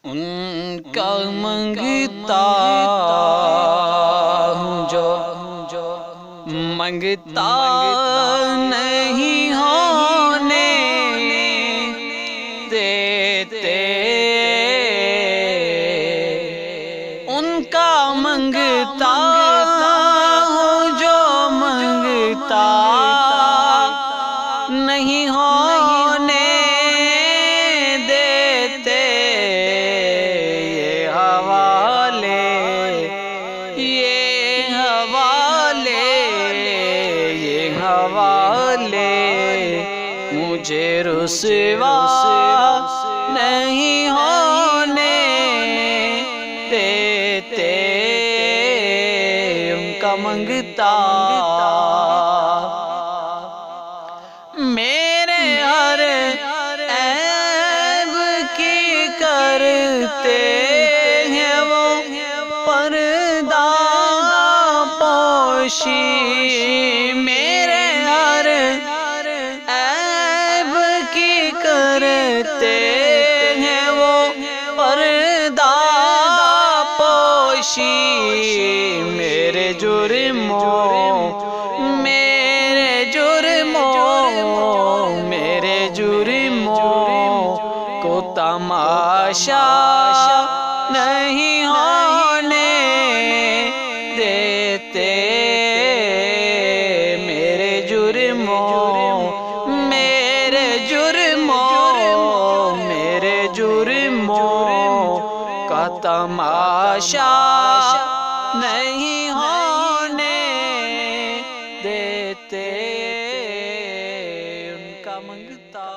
ان کا منگتا ہوں جو منگتا نہیں ہونے دیتے، ان کا منگتا ہوں جو منگتا نہیں ہونے دیتے، یہ حوالے مجھے رسوا نہیں ہونے دیتے، ان کا منگتا میرے ہر عیب کی کرتے ہیں وہ پردہ پوشی، میرے ہر عیب کی کرتے ہیں وہ پردہ پوشی، میرے جرموں کو تماشا نہیں ہونے دیتے، میرے جرموں کا تماشا نہیں ہونے دیتے، ان کا منگتا